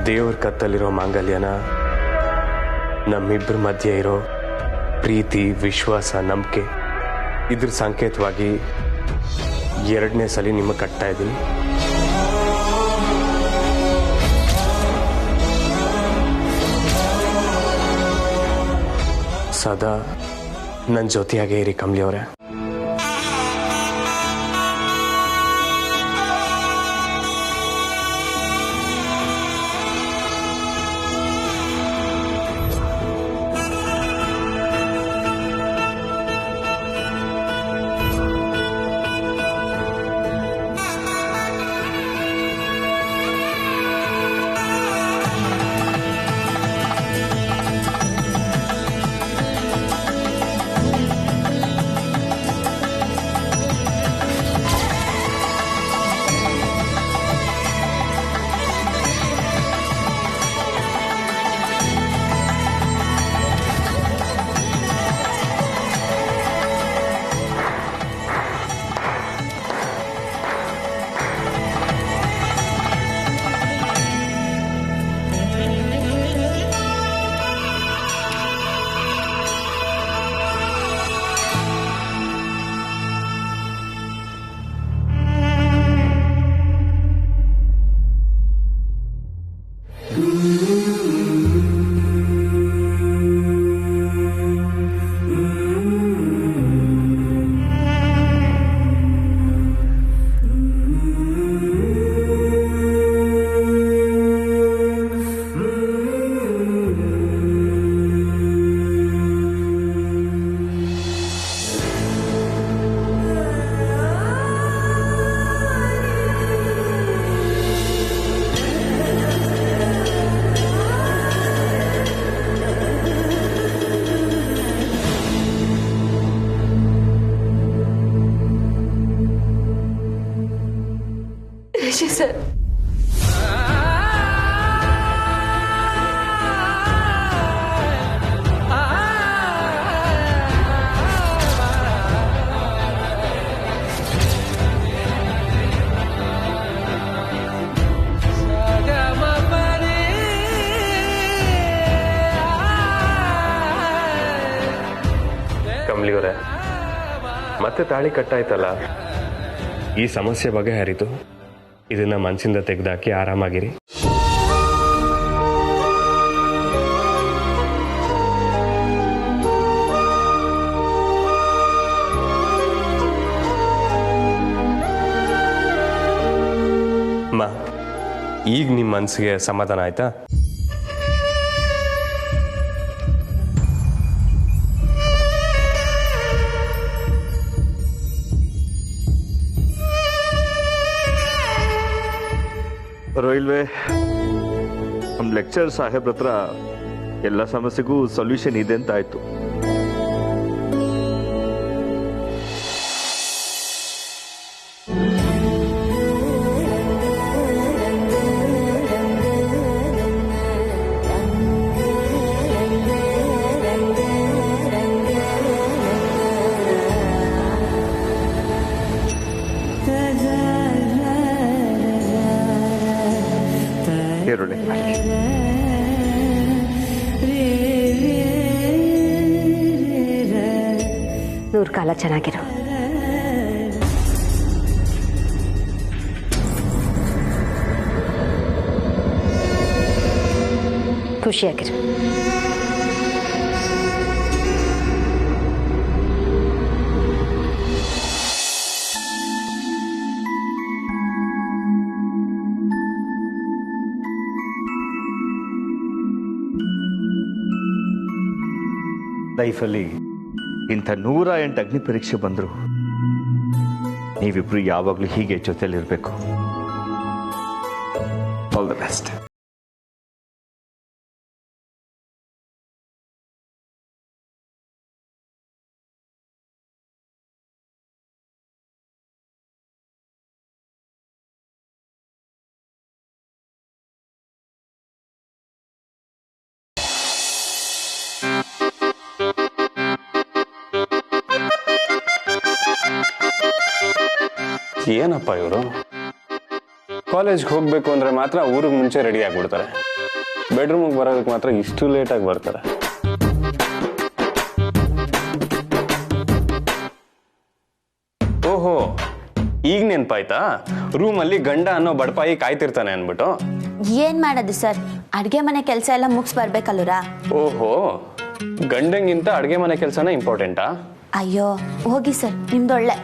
ದೇವ್ರ ಕತ್ತಲ್ಲಿರೋ ಮಾಂಗಲ್ಯನ ನಮ್ಮಿಬ್ಬರ ಮಧ್ಯೆ ಇರೋ ಪ್ರೀತಿ, ವಿಶ್ವಾಸ, ನಂಬಿಕೆ ಇದ್ರ ಸಂಕೇತವಾಗಿ ಎರಡನೇ ಸಲ ನಿಮಗೆ ಕಟ್ತಾ ಇದ್ದೀನಿ. ಸದಾ ನನ್ನ ಜೊತೆಯಾಗೇ ಇರಿ ಕಮಲಿ ಅವರೇ. ಸರ್, ಕಮಲಿ ಅವರೇ, ಮತ್ತೆ ತಾಳಿ ಕಟ್ಟಾಯ್ತಲ್ಲ, ಈ ಸಮಸ್ಯೆ ಬಗೆಹರಿತು. ಇದನ್ನ ಮನಸ್ಸಿಂದ ತೆಗೆದಾಕಿ ಆರಾಮಾಗಿರಿ. ಅಮ್ಮ, ಈಗ ನಿಮ್ಮ ಮನಸ್ಸಿಗೆ ಸಮಾಧಾನ ಆಯ್ತಾ? ರೈಲ್ವೆ ನಮ್ಮ ಲೆಕ್ಚರ್ ಸಾಹೇಬ್ರ ಹತ್ರ ಎಲ್ಲ ಸಮಸ್ಯೆಗೂ ಸೊಲ್ಯೂಷನ್ ಇದೆ ಅಂತ ಆಯ್ತು. ನೂರು ಕಾಲ ಚೆನ್ನಾಗಿರು. ಖುಷಿಯಾಗಿರು. ಲೈಫಲ್ಲಿ ಇಂಥ 108 ಅಗ್ನಿ ಪರೀಕ್ಷೆ ಬಂದ್ರು ನೀವಿಬ್ರು ಯಾವಾಗಲೂ ಹೀಗೆ ಜೊತೆಲಿರ್ಬೇಕು. All the best. ಏನಪ್ಪ ಇವರು ಕಾಲೇಜ್ಗೆ ಹೋಗ್ಬೇಕು ಅಂದ್ರೆ ಮಾತ್ರ ಊರಿಗೆ ಮುಂಚೆ ರೆಡಿ ಆಗ್ಬಿಡ್ತಾರೆ. ಬೆಡ್ರೂಮಿಗೆ ಬರೋದಕ್ಕೆ ಮಾತ್ರ ಇಷ್ಟು ಲೇಟಾಗಿ ಬರ್ತಾರೆ. ಓಹೋ, ಈಗ ನೆನ್ಪಾಯ್ತಾ? ರೂಮಲ್ಲಿ ಗಂಡ ಅನ್ನೋ ಬಡಪಾಯಿ ಕಾಯ್ತಿರ್ತಾನೆ ಅನ್ಬಿಟ್ಟು. ಏನ್ ಮಾಡೋದು ಸರ್, ಅಡ್ಗೆ ಮನೆ ಕೆಲಸ ಎಲ್ಲ ಮುಗಿಸ್ ಬರ್ಬೇಕಲ್ವರ. ಓಹೋ, ಗಂಡಂಗಿಂತ ಅಡ್ಗೆ ಮನೆ ಕೆಲಸನೇ ಇಂಪಾರ್ಟೆಂಟಾ? ಅಯ್ಯೋ ಹೋಗಿ ಸರ್, ನಿಮ್ದೊಳ್ಳೆ.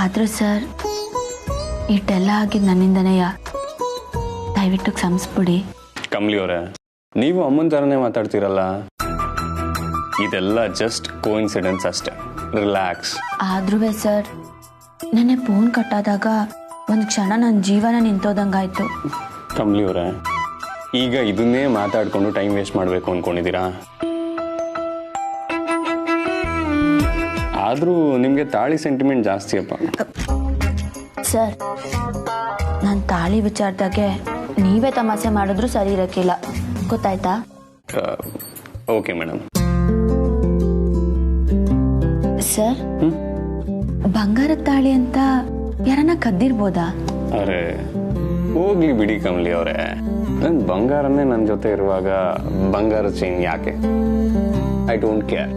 ಆದ್ರೂ ಸರ್, ಇಟ್ಟೆಲ್ಲ ಆಗಿದ್ದು ನನ್ನಿಂದನೆಯ, ದಯವಿಟ್ಟು ಕ್ಷಮಿಸ್ಬಿಡಿ. ಕಮಲಿ ಅವರೇ, ನೀವು ಅಮ್ಮನ ಥರನೇ ಮಾತಾಡ್ತೀರಲ್ಲ. ಇದೆಲ್ಲ ಜಸ್ಟ್ ಕೋಇನ್ಸಿಡೆನ್ಸ್ ಅಷ್ಟೇ, ರಿಲ್ಯಾಕ್ಸ್. ಆದ್ರೂ ಸರ್, ನೆನ್ನೆ ಫೋನ್ ಕಟ್ಟಾದಾಗ ಒಂದು ಕ್ಷಣ ನನ್ನ ಜೀವನ ನಿಂತೋದಂಗಾಯ್ತು. ಕಮಲಿ ಅವರೇ, ಈಗ ಇದನ್ನೇ ಮಾತಾಡ್ಕೊಂಡು ಟೈಮ್ ವೇಸ್ಟ್ ಮಾಡಬೇಕು ಅಂದ್ಕೊಂಡಿದ್ದೀರಾ? ಆದರೂ ನಿಮಗೆ ತಾಳಿ ಸೆಂಟಿಮೆಂಟ್ ಜಾಸ್ತಿ ಅಪ್ಪ. ಸರ್, ನಾನು ತಾಳಿ ವಿಚಾರದಾಗೆ ನೀವೇ ತಮಾಷೆ ಮಾಡಿದ್ರು ಸರಿ ಇರಕ್ಕಿಲ್ಲ, ಗೊತ್ತಾಯ್ತಾ? Okay madam. ಸರ್, ಬಂಗಾರದ ತಾಳಿ ಅಂತ ಯಾರನ್ನ ಕದ್ದಿರ್ಬೋದಾ? ಅರೆ ಹೋಗ್ಲಿ ಬಿಡಿ ಕಮಲಿ ಅವರೇ, ನನ್ನ ಬಂಗಾರನೇ ನನ್ನ ಜೊತೆ ಇರುವಾಗ ಬಂಗಾರದ ಚೈನ್ ಯಾಕೆ? I don't care.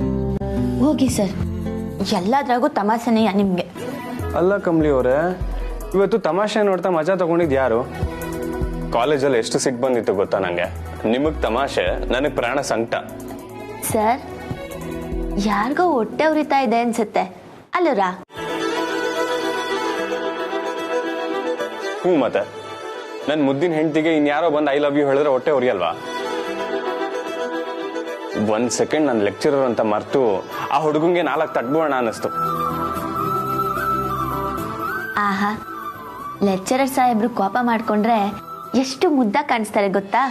ಹೋಗಿ ಸರ್, ಎಲ್ಲದ್ರಾಗೂ ತಮಾಷೆನೆಯ ನಿಮ್ಗೆ. ಅಲ್ಲ ಕಮಲಿ ಅವರೇ, ಇವತ್ತು ತಮಾಷೆ ನೋಡ್ತಾ ಮಜಾ ತಗೊಂಡಿದ್ ಯಾರು? ಕಾಲೇಜಲ್ಲಿ ಎಷ್ಟು ಸಿಟ್ಟು ಬಂದಿತ್ತು ಗೊತ್ತಾ ನಂಗೆ? ನಿಮಗ್ ತಮಾಷೆ, ನನಗ್ ಪ್ರಾಣ ಸಂಕಟ. ಸರ್, ಯಾರಿಗೋ ಹೊಟ್ಟೆ ಉರಿತಾ ಇದೆ ಅನ್ಸುತ್ತೆ ಅಲ್ಲರಾ? ಹ್ಞೂ, ಮತ್ತೆ ನನ್ ಮುದ್ದಿನ ಹೆಂಡತಿಗೆ ಇನ್ಯಾರೋ ಬಂದು ಐ ಲವ್ ಯು ಹೇಳಿದ್ರೆ ಹೊಟ್ಟೆ ಉರಿಯಲ್ವಾ? ಒಂದ್ ಸೆಕೆಂಡ್ ನನ್ನ ಲೆಕ್ಚರರ್ ಅಂತ ಮರ್ತು ಆ ಹುಡುಗಂಗೆ 4 ತಟ್ಬೋಣ ಅನ್ನಿಸ್ತು. ಆಹಾ, ಲೆಕ್ಚರರ್ ಸಾಹೇಬ್ರು ಕೋಪ ಮಾಡ್ಕೊಂಡ್ರೆ ಎಷ್ಟು ಮುದ್ದ ಕಾಣಿಸ್ತಾರೆ ಗೊತ್ತಾ?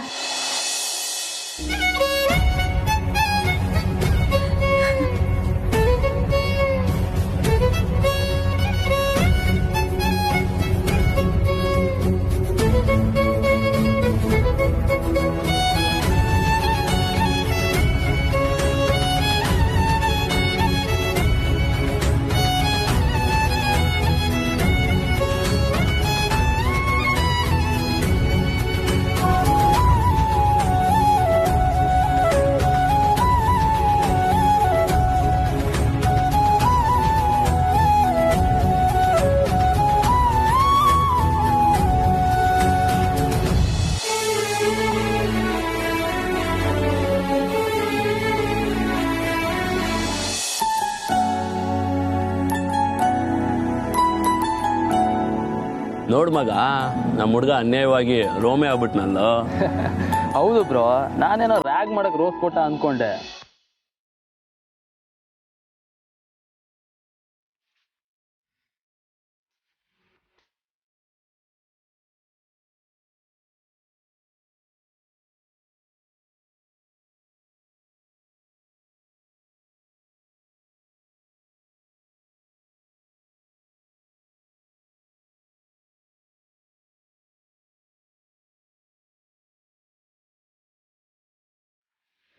ನೋಡ್ ಮಗ, ನಮ್ಮ ಹುಡುಗ ಅನ್ಯಾಯವಾಗಿ ರೋಮೆ ಆಗ್ಬಿಟ್ನಲ್ಲೋ. ಹೌದು ಬ್ರೋ, ನಾನೇನೋ ರ್ಯಾಗ್ ಮಾಡಕ್ ರೋಸ್ ಕೊಟ್ಟ ಅನ್ಕೊಂಡೆ.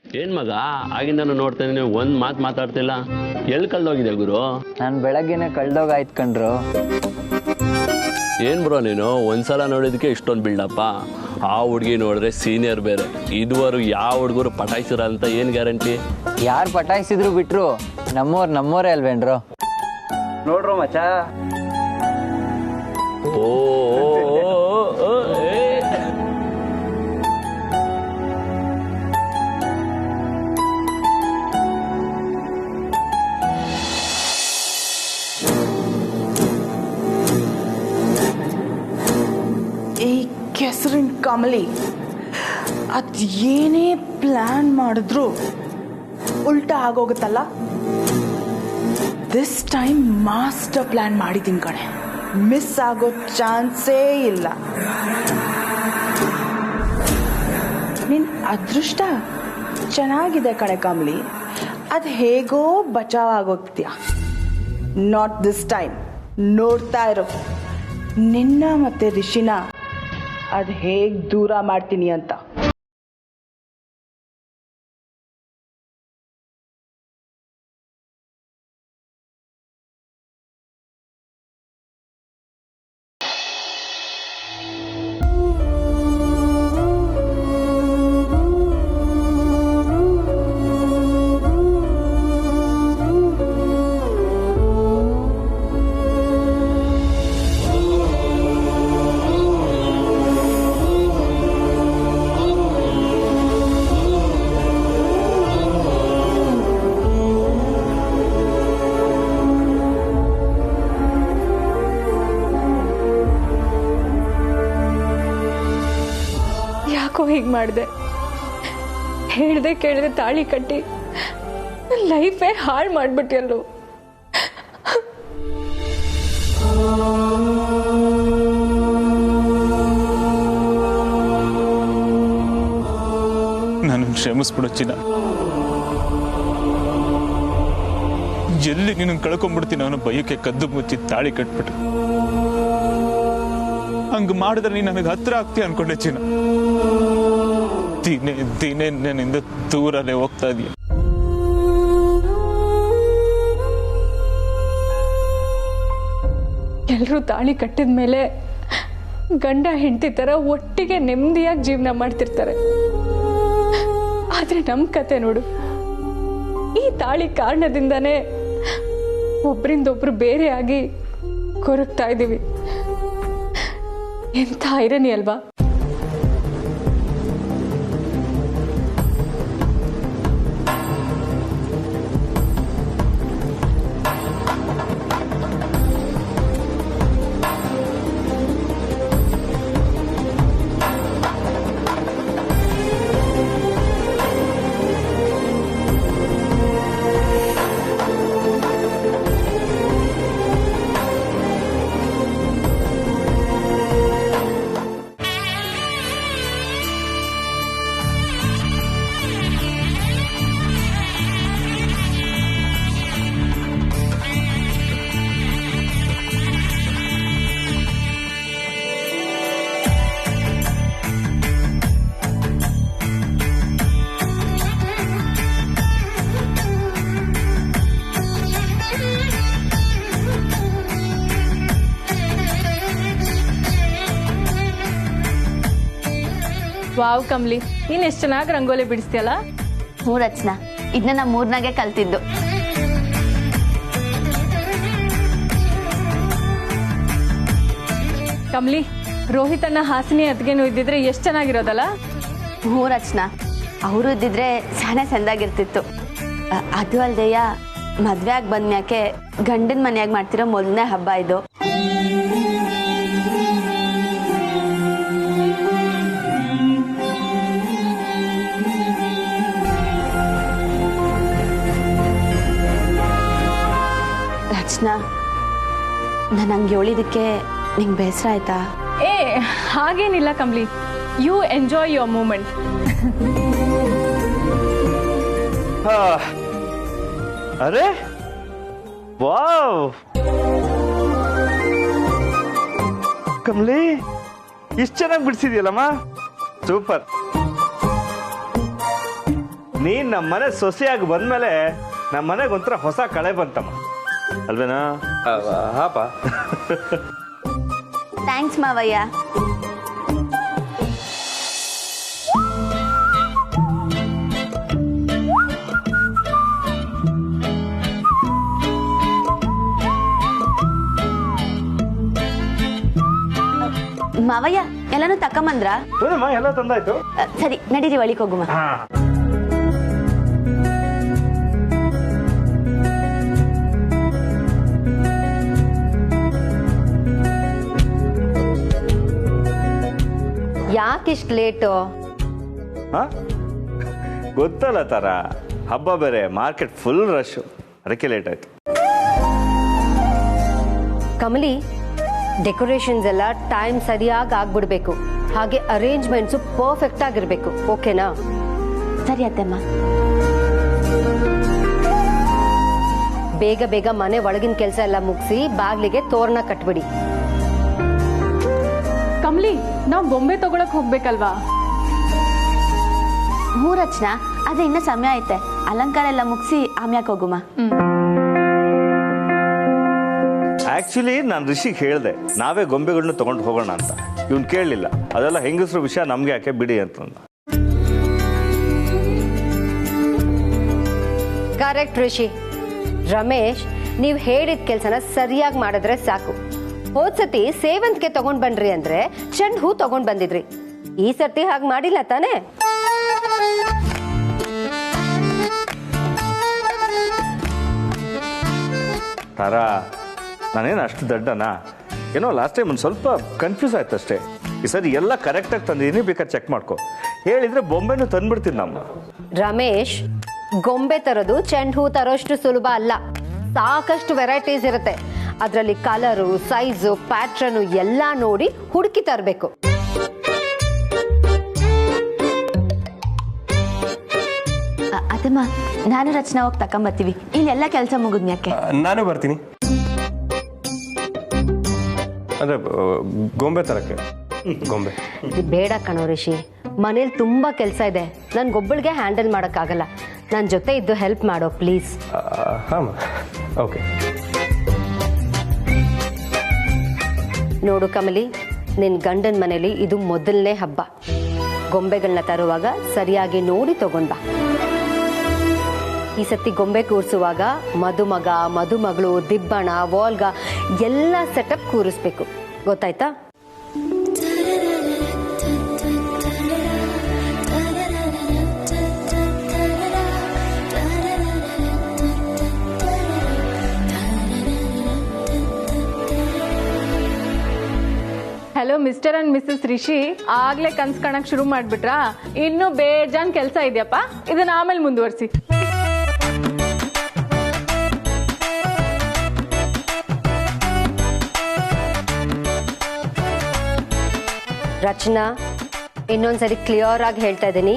ಏನ್ ಮಗ, ಆಗಿಂದ ನೋಡ್ತಾ ಇದೀನಿ, ಒಂದ್ ಮಾತು ಮಾತಾಡ್ತಿಲ್ಲ. ಎಲ್ಲಿ ಕಳ್ದೋಗಿದೆ ಗುರು? ನಾನು ಬೆಳಗ್ಗೆನೆ ಕಳ್ದೋಗಾಯ್ತು ಕಣ್ರು. ಏನ್ ಬ್ರೋ ನೀನು ಒಂದ್ಸಲ ನೋಡಿದಕ್ಕೆ ಇಷ್ಟೊಂದು ಬಿಲ್ಡಪ್ಪ? ಆ ಹುಡುಗಿ ನೋಡಿದ್ರೆ ಸೀನಿಯರ್ ಬೇರೆ. ಇದುವರೆಗೂ ಯಾವ ಹುಡುಗರು ಪಟಾಯಿಸಿರ ಅಂತ ಏನ್ ಗ್ಯಾರಂಟಿ? ಯಾರು ಪಟಾಯಿಸಿದ್ರು ಬಿಟ್ರು ನಮ್ಮೋರೇ ಅಲ್ವೇನ್ರು? ನೋಡ್ರು ಮಚ್ಚ. ಓ ಕೆಸರಿನ ಕಮಲಿ ಅದ್ ಏನೇ ಪ್ಲಾನ್ ಮಾಡಿದ್ರು ಉಲ್ಟಾ ಆಗೋಗುತ್ತಲ್ಲ. ದಿಸ್ ಟೈಮ್ ಮಾಸ್ಟರ್ ಪ್ಲಾನ್ ಮಾಡಿದ್ದೀನಿ ಕಣೆ, ಮಿಸ್ ಆಗೋ ಚಾನ್ಸೇ ಇಲ್ಲ. ನಿನ್ ಅದೃಷ್ಟ ಚೆನ್ನಾಗಿದೆ ಕಣೆ ಕಮಲಿ, ಅದು ಹೇಗೋ ಬಚಾವಾಗೋಗ್ತೀಯ. Not this time. ನೋಡ್ತಾ ಇರೋ ನಿನ್ನ ಮತ್ತೆ ರಿಷಿನ ಅದು ಹೇಗೆ ದೂರ ಮಾಡ್ತೀನಿ ಅಂತ. ಯಾಕೋ ಹೀಗೆ ಮಾಡಿದೆ? ಹೇಳ್ದೆ ಕೇಳದೆ ತಾಳಿ ಕಟ್ಟಿ ಲೈಫೇ ಹಾಳು ಮಾಡ್ಬಿಟ್ಟಿಯಲ್ಲೋ. ನಾನು ಕ್ಷಮಿಸ್ಬಿಡು ಚಿನ್ನ. ಎಲ್ಲಿ ನಿನ್ನ ಕಳ್ಕೊಂಡ್ಬಿಡ್ತೀನಿ ಅವನು ಭಯಕ್ಕೆ ಕದ್ದು ಮುಚ್ಚಿ ತಾಳಿ ಕಟ್ಬಿಟ್ಟು. ಹಂಗ ಮಾಡಿದ್ರೆ ನೀನು ನನಗೆ ಹತ್ರ ಆಗ್ತೀಯ ಅನ್ಕೊಂಡೆ ಚಿನ್ನ. ದಿನೇ ದಿನೇ ನನ್ನಿಂದ ದೂರನೇ ಹೋಗ್ತಾ ಇದೀಯ. ಎಲ್ಲರೂ ತಾಳಿ ಕಟ್ಟಿದ ಮೇಲೆ ಗಂಡ ಹೆಂಡತಿ ತರ ಒಟ್ಟಿಗೆ ನೆಮ್ಮದಿಯಾಗಿ ಜೀವನ ಮಾಡ್ತಿರ್ತಾರೆ. ಆದ್ರೆ ನಮ್ ಕತೆ ನೋಡು, ಈ ತಾಳಿ ಕಾರಣದಿಂದಾನೇ ಒಬ್ರಿಂದೊಬ್ರು ಬೇರೆ ಆಗಿ ಕೊರಗ್ತಾ ಇದೀವಿ. ಎಂಥ ಐರನಿ ಅಲ್ವಾ? ವಾವ್ ಕಮ್ಲಿ, ನೀನ್ ಎಷ್ಟು ಚೆನ್ನಾಗಿ ರಂಗೋಲಿ ಬಿಡಿಸ್ತೀಯಲ್ಲ. ಹ್ಞೂ ರಚನಾ, ಇದನ್ನ ನಮ್ಮ ಮೂರ್ನಾಗೆ ಕಲ್ತಿದ್ದು. ಕಮ್ಲಿ, ರೋಹಿತನ್ನ ಹಾಸಿನಿ ಅದ್ಗೇನು ಇದ್ದಿದ್ರೆ ಎಷ್ಟು ಚೆನ್ನಾಗಿರೋದಲ್ಲ. ಹ್ಞೂ ರಚನಾ, ಅವರು ಇದ್ದಿದ್ರೆ ಸಣ್ಣ ಚಂದಾಗಿರ್ತಿತ್ತು. ಅದು ಅಲ್ದೆಯ ಮದ್ವೆ ಆಗಿ ಬಂದ್ಮ್ಯಾಕೆ ಗಂಡನ ಮನೆಯಾಗ ಮಾಡ್ತಿರೋ ಮೊದಲನೇ ಹಬ್ಬ ಇದು. ರಚನಾ, ನಾನು ಹಂಗೆ ಹೇಳಿದಕ್ಕೆ ನಿಂಗೆ ಬೇಸರ ಆಯ್ತಾ? ಏ ಹಾಗೇನಿಲ್ಲ Kamali, you enjoy your moment. ಅರೆ ವಾವ್ ಕಮಲಿ, ಇಷ್ಟು ಚೆನ್ನಾಗಿ ಬಿಡಿಸಿದ್ಯಲ್ಲಮ್ಮ, ಸೂಪರ್. ನೀನ್ ನಮ್ಮ ಮನೆ ಸೊಸೆಯಾಗಿ ಬಂದ್ಮೇಲೆ ನಮ್ಮ ಮನೆಗೆ ಒಂಥರ ಹೊಸ ಕಳೆ ಬಂತಮ್ಮ, ಅಲ್ವೇನಾ? ಹಾಪ. ಥ್ಯಾಂಕ್ಸ್ ಮಾವಯ್ಯ. ಮಾವಯ್ಯ ಎಲ್ಲಾನು ತಕ್ಕಂಬಂದ್ರ? ಎಲ್ಲ ತಂದಾಯ್ತು. ಸರಿ ನಡೀರಿ, ಒಳಿಕ್ ಹೋಗುಮ. ಯಾಕಿಷ್ಟು ಲೇಟು? ಗೊತ್ತಲ್ಲ ತರ, ಹಬ್ಬ ಬೇರೆ, ಮಾರ್ಕೆಟ್ ಫುಲ್ ರಶ್, ಅದಕ್ಕೆ ಲೇಟ್ ಆಯ್ತು. ಕಮಲಿ, ಡೆಕೋರೇಷನ್ಸ್ ಎಲ್ಲ ಟೈಮ್ ಸರಿಯಾಗಿ ಆಗ್ಬಿಡ್ಬೇಕು. ಹಾಗೆ ಅರೇಂಜ್ಮೆಂಟ್ಸು ಪರ್ಫೆಕ್ಟ್ ಆಗಿರ್ಬೇಕು. ಓಕೆನಾ? ಸರಿ ಅತ್ತೆಮ್ಮ. ಬೇಗ ಬೇಗ ಮನೆ ಒಳಗಿನ ಕೆಲಸ ಎಲ್ಲ ಮುಗಿಸಿ ಬಾಗ್ಲಿಗೆ ತೋರಣ ಕಟ್ಬಿಡಿ. ಕಮ್ಲಿ, ನಾವು ಬೊಂಬೆ ತಗೊಳಕ್ ಹೋಗ್ಬೇಕಲ್ವಾ? ಹ್ಞೂ ರಚನಾ, ಆದ್ರೆ ಇನ್ನೂ ಸಮಯ ಐತೆ. ಅಲಂಕಾರ ಎಲ್ಲ ಮುಗಿಸಿ ಆಮ್ಯಾಕೆ ಹೋಗುಮ. ಆಕ್ಚುಲಿ ನಾನು ರಿಷಿಗೆ ಹೇಳಿದೆ ನಾವೇ ಗೊಂಬೆಗಳನ್ನ ತಗೊಂಡು ಹೋಗೋಣ ಅಂತ. ಇವ್ನು ಕೇಳಲಿಲ್ಲ. ಅದೆಲ್ಲ ಹೆಂಗಸರು ವಿಷಯ ನಮ್ಗೆ ಯಾಕೆ ಬಿಡಿ ಅಂತಂದ. ಕರೆಕ್ಟ್ ರಿಷಿ. ರಮೇಶ್, ನೀವು ಹೇಳಿದ ಕೆಲಸನ ಸರಿಯಾಗಿ ಮಾಡಿದ್ರೆ ಸಾಕು. ಹೋದ್ಸತಿ ಸೇವಂತಿಗೆ ತಗೊಂಡ್ ಬನ್ರಿ ಅಂದ್ರೆ ಚೆಂಡು ಹೂ ತಗೊಂಡ್ ಬಂದಿದ್ರಿ. ಈ ಸರ್ತಿ ಹಾಗೆ ಮಾಡಿಲ್ಲ ತಾನೇ? ತಾರಾ, ನಾನೇನು ಅಷ್ಟು ದಡ್ಡನಾ? ಏನೋ ಲಾಸ್ಟ್ ಟೈಮ್ ಒಂದು ಸ್ವಲ್ಪ ಕನ್ಫ್ಯೂಸ್ ಆಯ್ತು ಅಷ್ಟೇ. ಈ ಸರಿ ಎಲ್ಲ ಕರೆಕ್ಟಾಗಿ ತಂದಿದ್ದೀನಿ, ಬೇಕಾದ್ರೆ ಚೆಕ್ ಮಾಡ್ಕೊ. ಹೇಳಿದ್ರೆ ಬೊಂಬೆನೂ ತಂದ್ಬಿಡ್ತೀನಿ ನಮ್ಮ. ರಮೇಶ್, ಗೊಂಬೆ ತರೋದು ಚೆಂಡು ಹೂ ತರೋಷ್ಟು ಸುಲಭ ಅಲ್ಲ. ಸಾಕಷ್ಟು ವೆರೈಟೀಸ್ ಇರುತ್ತೆ. ಅದರಲ್ಲಿ ಕಲರು, ಸೈಜು, ಪ್ಯಾಟ್ರನು ಎಲ್ಲ ನೋಡಿ ಹುಡುಕಿ ತರಬೇಕು. ಅತ್ತಮ್ಮ, ನಾನು ರಚನಾ ಹೋಗಿ ತಕೊಂಬರ್ತೀವಿ. ಇಲ್ಲೆಲ್ಲ ಕೆಲಸ ಮುಗಿದ್ಮ್ಯಾಕೆ ನಾನು ಬರ್ತೀನಿ. ಅಂದ್ರೆ ಗೊಂಬೆ ತರಕ್ಕೆ. ಗೊಂಬೆ ಬೇಡ ಕಣೋ ರಿಷಿ, ಮನೇಲಿ ತುಂಬಾ ಕೆಲಸ ಇದೆ. ನನ್ಗೊಬ್ಬಳಿಗೆ ಹ್ಯಾಂಡಲ್ ಮಾಡೋಕ್ಕಾಗಲ್ಲ. ನನ್ನ ಜೊತೆ ಇದ್ದು ಹೆಲ್ಪ್ ಮಾಡೋ ಪ್ಲೀಸ್. ಹಾಂ, ಓಕೆ. ನೋಡು ಕಮಲಿ, ನಿನ್ನ ಗಂಡನ ಮನೇಲಿ ಇದು ಮೊದಲನೇ ಹಬ್ಬ. ಗೊಂಬೆಗಳನ್ನ ತರುವಾಗ ಸರಿಯಾಗಿ ನೋಡಿ ತಗೊಂಡ್ ಬಾ. ಈ ಸತಿ ಗೊಂಬೆ ಕೂರಿಸುವಾಗ ಮದುಮಗ, ಮದುಮಗಳು, ದಿಬ್ಬಣ, ವಾಲ್ಗ ಎಲ್ಲ ಸೆಟಪ್ ಕೂರಿಸ್ಬೇಕು. ಗೊತ್ತಾಯ್ತಾ? Hello mister and Mrs Rishi, ಆಗ್ಲೇ ಕನ್ಸ್ ಕಾಣಕ್ ಶುರು ಮಾಡ್ಬಿಟ್ರಾ? ಇನ್ನು ಬೇಜಾನ್ ಕೆಲಸ ಇದೆಯಪ್ಪ. ಇದನ್ನ ಆಮೇಲೆ ಮುಂದುವರಿಸಿ. ರಚನಾ, ಇನ್ನೊಂದ್ಸರಿ ಕ್ಲಿಯರ್ ಆಗಿ ಹೇಳ್ತಾ ಇದ್ದೀನಿ,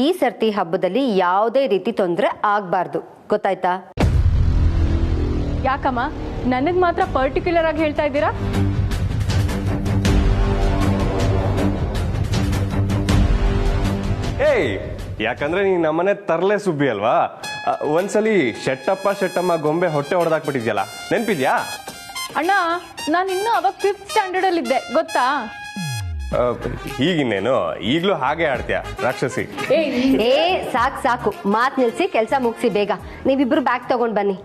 ಈ ಸರ್ತಿ ಹಬ್ಬದಲ್ಲಿ ಯಾವುದೇ ರೀತಿ ತೊಂದರೆ ಆಗ್ಬಾರ್ದು. ಗೊತ್ತಾಯ್ತಾ? ಯಾಕಮ್ಮ ನನಗ್ ಮಾತ್ರ ಪರ್ಟಿಕ್ಯುಲರ್ ಆಗಿ ಹೇಳ್ತಾ ಇದ್ದೀರಾ? ಏಯ್, ಯಾಕಂದ್ರೆ ನೀನ್ ನಮ್ಮನೆ ತರ್ಲೆ ಸುಬ್ಬಿ ಅಲ್ವಾ? ಒಂದ್ಸಲಿ ಶೆಟ್ಟಮ್ಮ ಗೊಂಬೆ ಹೊಟ್ಟೆ ಹೊಡೆದಾಕ್ಬಿಟ್ಟಿದ್ಯಲ್ಲ, ನೆನ್ಪಿದ್ಯಾ? ಅಣ್ಣ, ನಾನು ಇನ್ನೂ ಅವಾಗ 5th ಸ್ಟ್ಯಾಂಡರ್ಡ್ ಅಲ್ಲಿ ಇದ್ದೆ, ಗೊತ್ತಾ? ಈಗಿನ್ನೇನು, ಈಗ್ಲೂ ಹಾಗೆ ಆಡ್ತೀಯ ರಾಕ್ಷಸಿ. ಏ ಸಾಕು ಸಾಕು, ಮಾತ್ ನಿಲ್ಸಿ ಕೆಲಸ ಮುಗಿಸಿ ಬೇಗ. ನೀವಿಬ್ರು ಬ್ಯಾಗ್ ತಗೊಂಡ್ ಬನ್ನಿ.